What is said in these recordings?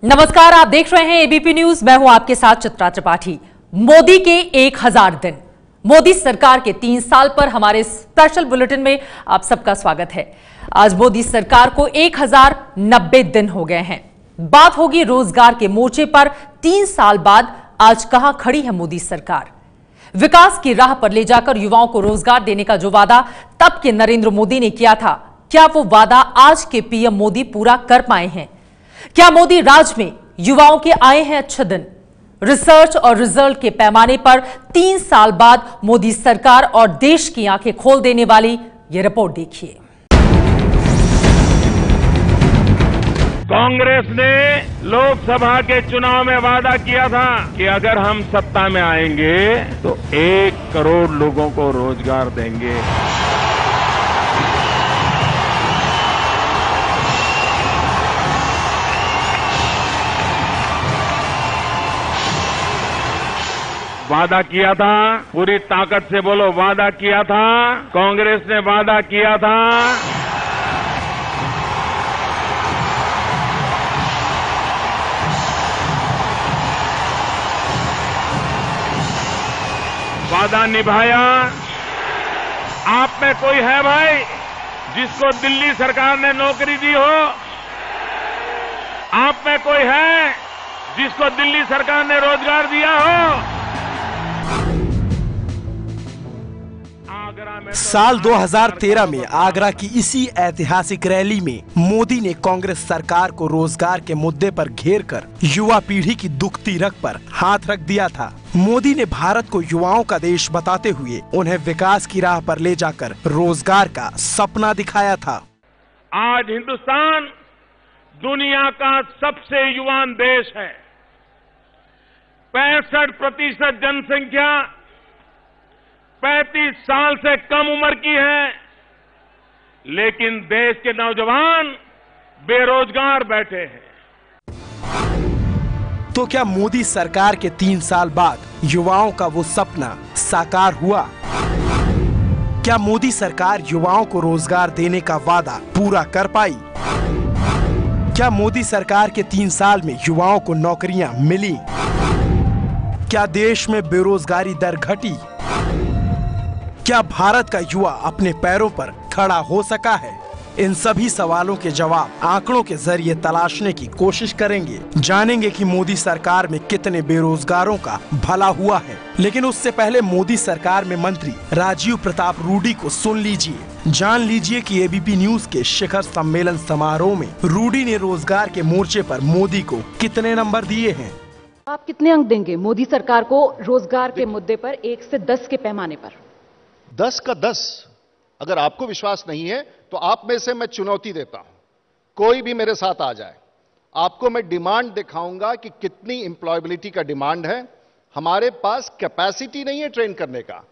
नमस्कार, आप देख रहे हैं एबीपी न्यूज। मैं हूं आपके साथ चित्रा त्रिपाठी। मोदी के 1000 दिन, मोदी सरकार के 3 साल पर हमारे स्पेशल बुलेटिन में आप सबका स्वागत है। आज मोदी सरकार को 1090 दिन हो गए हैं। बात होगी रोजगार के मोर्चे पर 3 साल बाद आज कहां खड़ी है मोदी सरकार। विकास की राह पर ले जाकर युवाओं को रोजगार देने का जो वादा तब के नरेंद्र मोदी ने किया था, क्या वो वादा आज के पीएम मोदी पूरा कर पाए हैं? क्या मोदी राज में युवाओं के आए हैं अच्छे दिन? रिसर्च और रिजल्ट के पैमाने पर 3 साल बाद मोदी सरकार और देश की आंखें खोल देने वाली ये रिपोर्ट देखिए। कांग्रेस ने लोकसभा के चुनाव में वादा किया था कि अगर हम सत्ता में आएंगे तो 1 करोड़ लोगों को रोजगार देंगे। वादा किया था, पूरी ताकत से बोलो, वादा किया था। कांग्रेस ने वादा किया था। वादा निभाया। आप में कोई है भाई जिसको दिल्ली सरकार ने नौकरी दी हो? आप में कोई है जिसको दिल्ली सरकार ने रोजगार दिया हो? साल 2013 में आगरा की इसी ऐतिहासिक रैली में मोदी ने कांग्रेस सरकार को रोजगार के मुद्दे पर घेरकर युवा पीढ़ी की दुखती रग पर हाथ रख दिया था। मोदी ने भारत को युवाओं का देश बताते हुए उन्हें विकास की राह पर ले जाकर रोजगार का सपना दिखाया था। आज हिंदुस्तान दुनिया का सबसे युवान देश है। 65% जनसंख्या 35 साल से कम उम्र की है, लेकिन देश के नौजवान बेरोजगार बैठे हैं। तो क्या मोदी सरकार के 3 साल बाद युवाओं का वो सपना साकार हुआ? क्या मोदी सरकार युवाओं को रोजगार देने का वादा पूरा कर पाई? क्या मोदी सरकार के 3 साल में युवाओं को नौकरियां मिली? क्या देश में बेरोजगारी दर घटी? क्या भारत का युवा अपने पैरों पर खड़ा हो सका है? इन सभी सवालों के जवाब आंकड़ों के जरिए तलाशने की कोशिश करेंगे। जानेंगे कि मोदी सरकार में कितने बेरोजगारों का भला हुआ है। लेकिन उससे पहले मोदी सरकार में मंत्री राजीव प्रताप रूडी को सुन लीजिए। जान लीजिए कि एबीपी न्यूज के शिखर सम्मेलन समारोह में रूडी ने रोजगार के मोर्चे पर मोदी को कितने नंबर दिए हैं। आप कितने अंक देंगे मोदी सरकार को रोजगार के मुद्दे पर 1 से 10 के पैमाने पर? 10 का 10। अगर आपको विश्वास नहीं है तो आप में से मैं चुनौती देता हूं, कोई भी मेरे साथ आ जाए। आपको मैं डिमांड दिखाऊंगा कि कितनी एम्प्लॉयबिलिटी का डिमांड है। हमारे पास कैपेसिटी नहीं है ट्रेन करने का।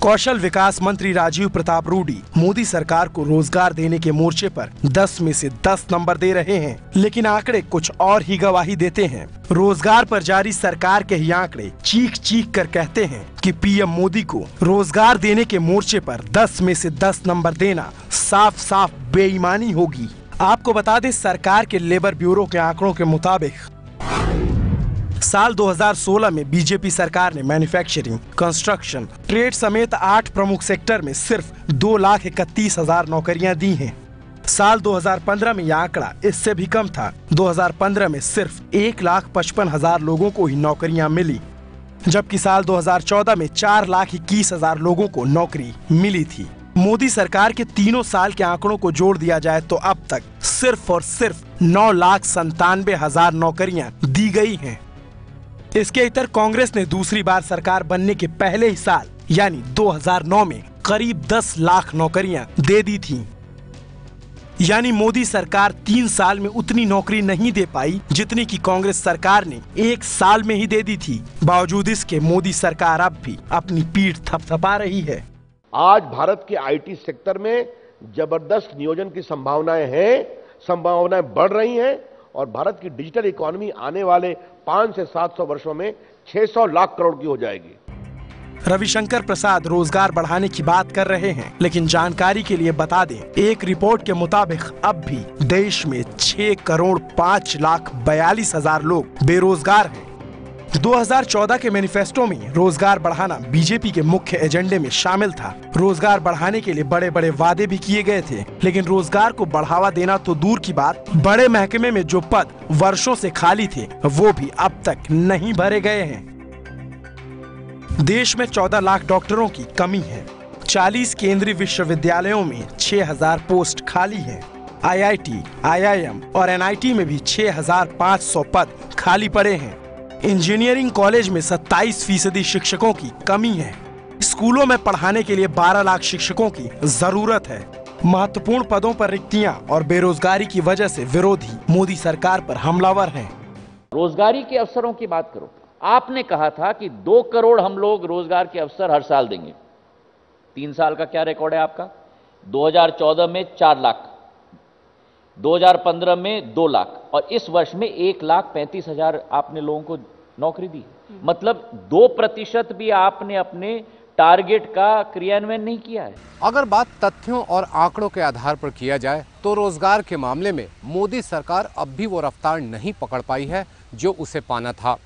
कौशल विकास मंत्री राजीव प्रताप रूडी मोदी सरकार को रोजगार देने के मोर्चे पर 10 में से 10 नंबर दे रहे हैं, लेकिन आंकड़े कुछ और ही गवाही देते हैं। रोजगार पर जारी सरकार के ही आंकड़े चीख चीख कर कहते हैं कि पीएम मोदी को रोजगार देने के मोर्चे पर 10 में से 10 नंबर देना साफ साफ बेईमानी होगी। आपको बता दें, सरकार के लेबर ब्यूरो के आंकड़ों के मुताबिक साल 2016 में बीजेपी सरकार ने मैन्युफैक्चरिंग, कंस्ट्रक्शन, ट्रेड समेत 8 प्रमुख सेक्टर में सिर्फ 2,31,000 नौकरियां दी हैं। साल 2015 में यह आंकड़ा इससे भी कम था। 2015 में सिर्फ 1,55,000 लोगों को ही नौकरियां मिली, जबकि साल 2014 में 4,21,000 लोगों को नौकरी मिली थी। मोदी सरकार के तीनों साल के आंकड़ों को जोड़ दिया जाए तो अब तक सिर्फ और सिर्फ 9,97,000 नौकरियां दी गई हैं। इसके इतर कांग्रेस ने दूसरी बार सरकार बनने के पहले ही साल यानी 2009 में करीब 10 लाख नौकरियां दे दी थीं। यानी मोदी सरकार 3 साल में उतनी नौकरी नहीं दे पाई जितनी की कांग्रेस सरकार ने 1 साल में ही दे दी थी। बावजूद इसके मोदी सरकार अब भी अपनी पीठ थपथपा रही है। आज भारत के आईटी सेक्टर में जबरदस्त नियोजन की संभावनाएं हैं, संभावनाएं बढ़ रही हैं और भारत की डिजिटल इकोनॉमी आने वाले 500 से 700 वर्षों में 600 लाख करोड़ की हो जाएगी। रविशंकर प्रसाद रोजगार बढ़ाने की बात कर रहे हैं, लेकिन जानकारी के लिए बता दें, एक रिपोर्ट के मुताबिक अब भी देश में 6,05,42,000 लोग बेरोजगार हैं। 2014 के मैनिफेस्टो में रोजगार बढ़ाना बीजेपी के मुख्य एजेंडे में शामिल था। रोजगार बढ़ाने के लिए बड़े बड़े वादे भी किए गए थे, लेकिन रोजगार को बढ़ावा देना तो दूर की बात, बड़े महकमे में जो पद वर्षों से खाली थे वो भी अब तक नहीं भरे गए हैं। देश में 14 लाख डॉक्टरों की कमी है। 40 केंद्रीय विश्वविद्यालयों में 6,000 पोस्ट खाली हैं। IIT, IIM और NIT में भी 6,500 पद खाली पड़े हैं। इंजीनियरिंग कॉलेज में 27% शिक्षकों की कमी है। स्कूलों में पढ़ाने के लिए 12 लाख शिक्षकों की जरूरत है। महत्वपूर्ण पदों पर रिक्तियां और बेरोजगारी की वजह से विरोधी मोदी सरकार पर हमलावर हैं। रोजगारी के अवसरों की बात करो, आपने कहा था कि 2 करोड़ हम लोग रोजगार के अवसर हर साल देंगे। 3 साल का क्या रिकॉर्ड है आपका? 2014 में 4 लाख, 2015 में 2 लाख और इस वर्ष में 1,35,000 आपने लोगों को नौकरी दी। मतलब 2% भी आपने अपने टारगेट का क्रियान्वयन नहीं किया है। अगर बात तथ्यों और आंकड़ों के आधार पर किया जाए तो रोजगार के मामले में मोदी सरकार अब भी वो रफ्तार नहीं पकड़ पाई है जो उसे पाना था।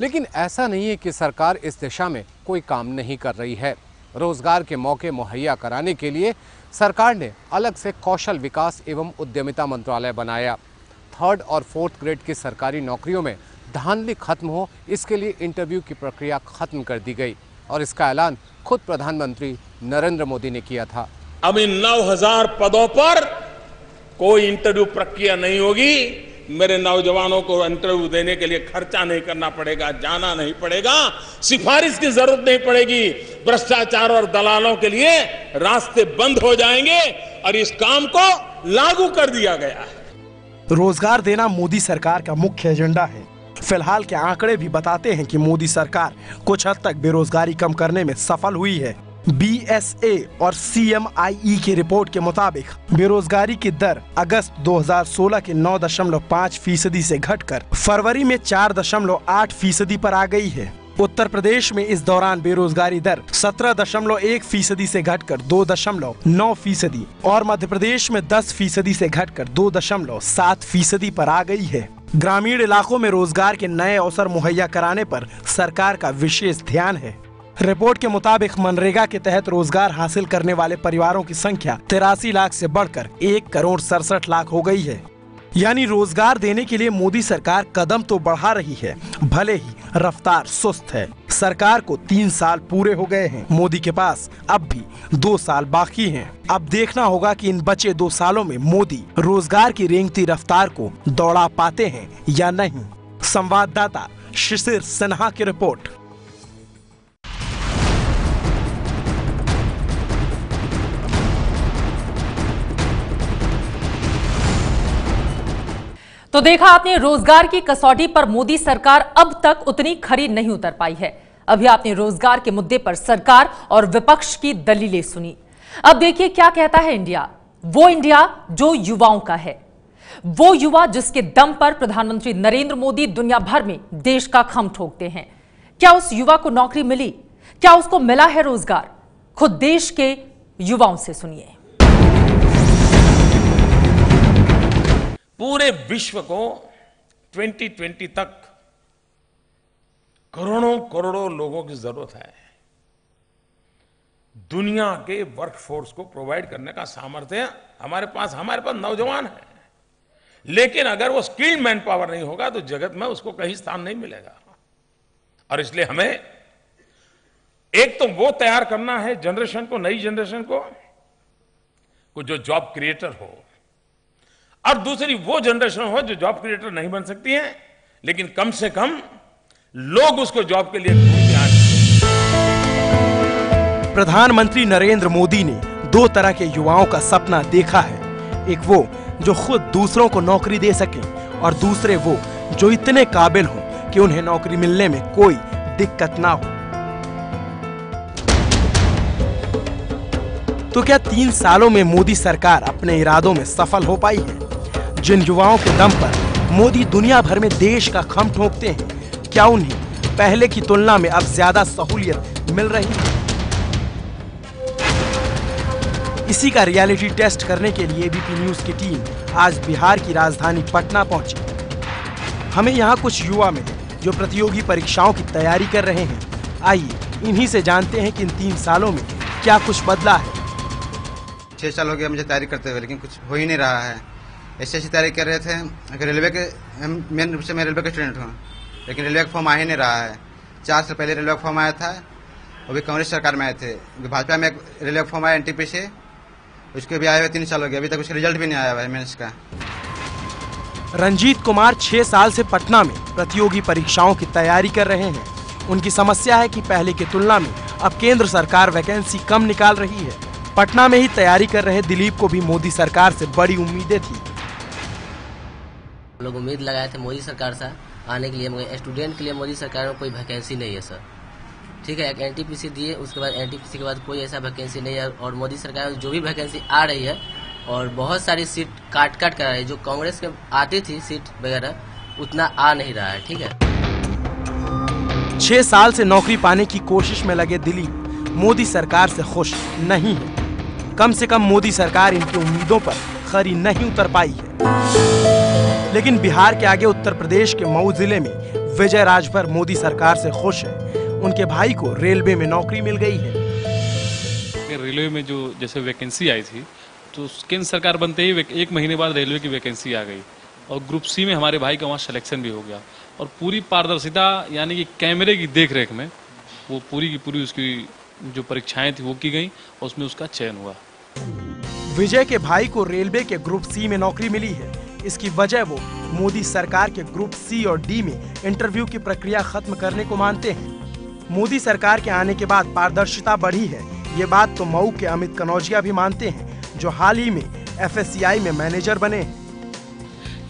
लेकिन ऐसा नहीं है कि सरकार इस दिशा में कोई काम नहीं कर रही है। रोजगार के मौके मुहैया कराने के लिए सरकार ने अलग से कौशल विकास एवं उद्यमिता मंत्रालय बनाया। 3rd और 4th ग्रेड की सरकारी नौकरियों में धांधली खत्म हो, इसके लिए इंटरव्यू की प्रक्रिया खत्म कर दी गई और इसका ऐलान खुद प्रधानमंत्री नरेंद्र मोदी ने किया था। अब इन 9,000 पदों पर कोई इंटरव्यू प्रक्रिया नहीं होगी। मेरे नौजवानों को इंटरव्यू देने के लिए खर्चा नहीं करना पड़ेगा, जाना नहीं पड़ेगा, सिफारिश की जरूरत नहीं पड़ेगी। भ्रष्टाचार और दलालों के लिए रास्ते बंद हो जाएंगे और इस काम को लागू कर दिया गया है। रोजगार देना मोदी सरकार का मुख्य एजेंडा है। फिलहाल के आंकड़े भी बताते हैं कि मोदी सरकार कुछ हद तक बेरोजगारी कम करने में सफल हुई है। BSA और CMIE की रिपोर्ट के मुताबिक बेरोजगारी की दर अगस्त 2016 के 9.5% से घटकर फरवरी में 4.8% पर आ गई है। उत्तर प्रदेश में इस दौरान बेरोजगारी दर 17.1% से घटकर 2.9% और मध्य प्रदेश में 10% से घटकर 2.7% पर आ गई है। ग्रामीण इलाकों में रोजगार के नए अवसर मुहैया कराने पर सरकार का विशेष ध्यान है। रिपोर्ट के मुताबिक मनरेगा के तहत रोजगार हासिल करने वाले परिवारों की संख्या 83 लाख से बढ़कर 1,67,00,000 हो गई है। यानी रोजगार देने के लिए मोदी सरकार कदम तो बढ़ा रही है, भले ही रफ्तार सुस्त है। सरकार को 3 साल पूरे हो गए हैं। मोदी के पास अब भी 2 साल बाकी हैं। अब देखना होगा कि इन बचे 2 सालों में मोदी रोजगार की रेंगती रफ्तार को दौड़ा पाते हैं या नहीं। संवाददाता शिशिर सिन्हा की रिपोर्ट। तो देखा आपने, रोजगार की कसौटी पर मोदी सरकार अब तक उतनी खरी नहीं उतर पाई है। अभी आपने रोजगार के मुद्दे पर सरकार और विपक्ष की दलीलें सुनी। अब देखिए क्या कहता है इंडिया, वो इंडिया जो युवाओं का है, वो युवा जिसके दम पर प्रधानमंत्री नरेंद्र मोदी दुनिया भर में देश का खम ठोकते हैं। क्या उस युवा को नौकरी मिली? क्या उसको मिला है रोजगार? खुद देश के युवाओं से सुनिए। पूरे विश्व को 2020 तक करोड़ों करोड़ों लोगों की जरूरत है। दुनिया के वर्कफोर्स को प्रोवाइड करने का सामर्थ्य हमारे पास नौजवान है, लेकिन अगर वो स्किल्ड मैन पावर नहीं होगा तो जगत में उसको कहीं स्थान नहीं मिलेगा। और इसलिए हमें एक तो वो तैयार करना है जनरेशन को, नई जनरेशन को जो जॉब क्रिएटर हो, और दूसरी वो जनरेशन हो जो जॉब क्रिएटर नहीं बन सकती है, लेकिन कम से कम लोग उसको जॉब के लिए ढूंढते आए। प्रधानमंत्री नरेंद्र मोदी ने 2 तरह के युवाओं का सपना देखा है। एक वो जो खुद दूसरों को नौकरी दे सके और दूसरे वो जो इतने काबिल हों कि उन्हें नौकरी मिलने में कोई दिक्कत ना हो। तो क्या 3 सालों में मोदी सरकार अपने इरादों में सफल हो पाई है? जिन युवाओं के दम पर मोदी दुनिया भर में देश का खम ठोकते हैं, क्या उन्हें पहले की तुलना में अब ज्यादा सहूलियत मिल रही है। इसी का रियलिटी टेस्ट करने के लिए एबीपी न्यूज की टीम आज बिहार की राजधानी पटना पहुंची। हमें यहाँ कुछ युवा मिले जो प्रतियोगी परीक्षाओं की तैयारी कर रहे हैं। आइए इन्हीं से जानते हैं कि इन 3 सालों में क्या कुछ बदला है। 6 साल हो गया मुझे तैयारी करते हुए, लेकिन कुछ हो ही नहीं रहा है। ऐसी तैयारी कर रहे थे। अगर रेलवे के मेन रूप से मैं रेलवे का स्टूडेंट हूँ, लेकिन रेलवे का फॉर्म आ ही नहीं रहा है। 4 साल पहले रेलवे का फॉर्म आया था, अभी कांग्रेस सरकार में आए थे। भाजपा में रेलवे का फॉर्म आया NTPC, उसके भी आए हुए 3 साल हो गया, अभी तक उसका रिजल्ट भी नहीं आया हुआ है मेंस का। रंजीत कुमार 6 साल से पटना में प्रतियोगी परीक्षाओं की तैयारी कर रहे हैं। उनकी समस्या है कि पहले की तुलना में अब केंद्र सरकार वैकेंसी कम निकाल रही है। पटना में ही तैयारी कर रहे दिलीप को भी मोदी सरकार से बड़ी उम्मीदें थी। लोग उम्मीद लगाए थे मोदी सरकार से आने के लिए, मगर स्टूडेंट के लिए मोदी सरकार में कोई वैकेंसी नहीं है सर। ठीक है, एक NTPC दिए, उसके बाद NTPC के बाद कोई ऐसा वैकेंसी नहीं है। और मोदी सरकार में जो भी वैकेंसी आ रही है और बहुत सारी सीट काट कर रही है, जो कांग्रेस के आती थी सीट वगैरह उतना आ नहीं रहा है। ठीक है, 6 साल से नौकरी पाने की कोशिश में लगे दिलीप मोदी सरकार से खुश नहीं है। कम से कम मोदी सरकार इनकी उम्मीदों पर खरी नहीं उतर पाई है। लेकिन बिहार के आगे उत्तर प्रदेश के मऊ जिले में विजय राजभर मोदी सरकार से खुश है। उनके भाई को रेलवे में नौकरी मिल गई है। रेलवे में जो जैसे वैकेंसी आई थी, तो केंद्र सरकार बनते ही 1 महीने बाद रेलवे की वैकेंसी आ गई और ग्रुप C में हमारे भाई का वहाँ सिलेक्शन भी हो गया। और पूरी पारदर्शिता यानी कि कैमरे की देखरेख में वो पूरी की पूरी उसकी जो परीक्षाएं थी वो की गई और उसमें उसका चयन हुआ। विजय के भाई को रेलवे के ग्रुप C में नौकरी मिली है। इसकी वजह वो मोदी सरकार के ग्रुप C और D में इंटरव्यू की प्रक्रिया खत्म करने को मानते हैं। मोदी सरकार के आने के बाद पारदर्शिता बढ़ी है, ये बात तो मऊ के अमित कनौजिया भी मानते हैं, जो हाल ही में FSCI में मैनेजर बने हैं।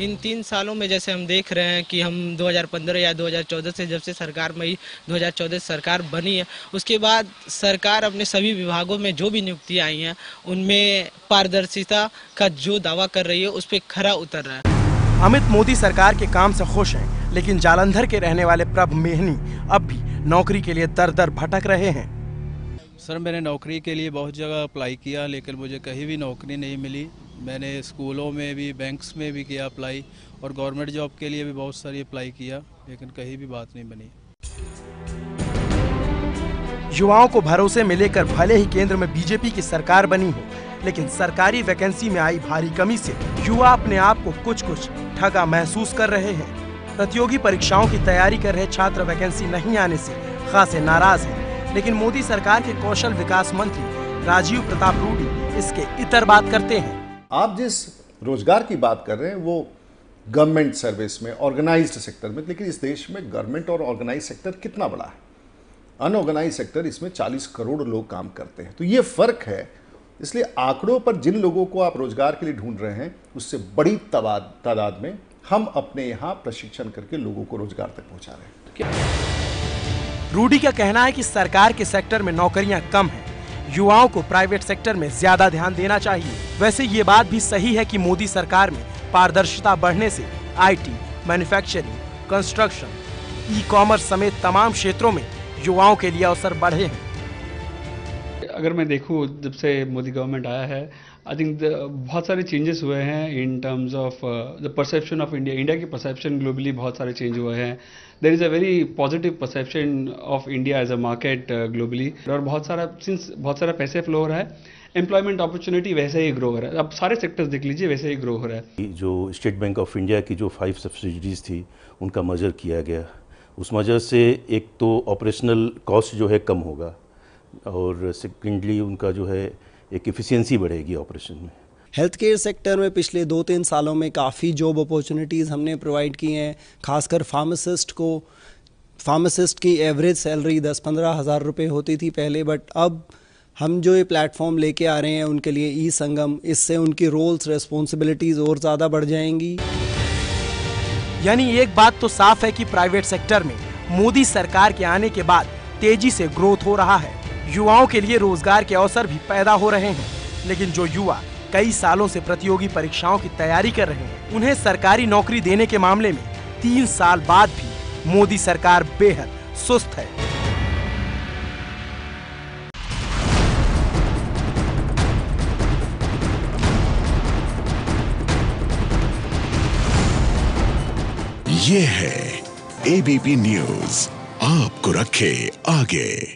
इन 3 सालों में जैसे हम देख रहे हैं कि हम 2015 या 2014 से जब से सरकार मई 2014 सरकार बनी है, उसके बाद सरकार अपने सभी विभागों में जो भी नियुक्तियां आई हैं उनमें पारदर्शिता का जो दावा कर रही है उस पर खरा उतर रहा है। अमित मोदी सरकार के काम से खुश हैं, लेकिन जालंधर के रहने वाले प्रभ मेहनी अब भी नौकरी के लिए दर दर भटक रहे हैं। सर, मैंने नौकरी के लिए बहुत जगह अप्लाई किया, लेकिन मुझे कहीं भी नौकरी नहीं मिली। मैंने स्कूलों में भी, बैंक्स में भी किया अप्लाई, और गवर्नमेंट जॉब के लिए भी बहुत सारी अप्लाई किया, लेकिन कहीं भी बात नहीं बनी। युवाओं को भरोसे में लेकर भले ही केंद्र में बीजेपी की सरकार बनी हो, लेकिन सरकारी वैकेंसी में आई भारी कमी से युवा अपने आप को कुछ ठगा महसूस कर रहे हैं। प्रतियोगी परीक्षाओं की तैयारी कर रहे छात्र वैकेंसी नहीं आने से खासे नाराज हैं, लेकिन मोदी सरकार के कौशल विकास मंत्री राजीव प्रताप रूडी इसके इतर बात करते हैं। आप जिस रोजगार की बात कर रहे हैं वो गवर्नमेंट सर्विस में, ऑर्गेनाइज्ड सेक्टर में, लेकिन इस देश में गवर्नमेंट और ऑर्गेनाइज्ड सेक्टर कितना बड़ा है? अनऑर्गेनाइज्ड सेक्टर, इसमें 40 करोड़ लोग काम करते हैं, तो ये फर्क है। इसलिए आंकड़ों पर जिन लोगों को आप रोजगार के लिए ढूंढ रहे हैं उससे बड़ी तादाद में हम अपने यहाँ प्रशिक्षण करके लोगों को रोजगार तक पहुंचा रहे हैं। रूडी का कहना है कि सरकार के सेक्टर में नौकरियां कम हैं, युवाओं को प्राइवेट सेक्टर में ज्यादा ध्यान देना चाहिए। वैसे ये बात भी सही है कि मोदी सरकार में पारदर्शिता बढ़ने से IT, मैन्युफैक्चरिंग, कंस्ट्रक्शन, ई-कॉमर्स समेत तमाम क्षेत्रों में युवाओं के लिए अवसर बढ़े हैं। अगर मैं देखूं, जब से मोदी गवर्नमेंट आया है, आई थिंक बहुत सारे चेंजेस हुए हैं in terms of the perception of India. India की परसेप्शन ग्लोबली बहुत सारे चेंज हुए हैं। There is a very positive perception of India as a market globally, और बहुत सारा पैसे फ्लो हो रहा है, एम्प्लॉयमेंट अपॉर्चुनिटी वैसे ही ग्रो हो रहा है। अब सारे सेक्टर्स देख लीजिए, वैसे ही ग्रो हो रहा है। जो स्टेट बैंक ऑफ इंडिया की जो 5 सब्सिडीज थी उनका मर्जर किया गया, उस मर्जर से एक तो ऑपरेशनल कॉस्ट जो है कम होगा, और सेकेंडली उनका जो है एक एफिशिएंसी बढ़ेगी ऑपरेशन में। हेल्थ केयर सेक्टर में पिछले 2-3 सालों में काफ़ी जॉब अपॉर्चुनिटीज़ हमने प्रोवाइड की हैं। खासकर फार्मासिस्ट की एवरेज सैलरी 10-15 हज़ार रुपये होती थी पहले, बट अब हम जो ये प्लेटफॉर्म लेके आ रहे हैं उनके लिए ई-संगम, इससे उनकी रोल्स रिस्पॉन्सिबिलिटीज़ और ज़्यादा बढ़ जाएंगी। यानी एक बात तो साफ है कि प्राइवेट सेक्टर में मोदी सरकार के आने के बाद तेजी से ग्रोथ हो रहा है, युवाओं के लिए रोजगार के अवसर भी पैदा हो रहे हैं। लेकिन जो युवा कई सालों से प्रतियोगी परीक्षाओं की तैयारी कर रहे हैं, उन्हें सरकारी नौकरी देने के मामले में 3 साल बाद भी मोदी सरकार बेहद सुस्त है। ये है एबीपी न्यूज, आपको रखे आगे।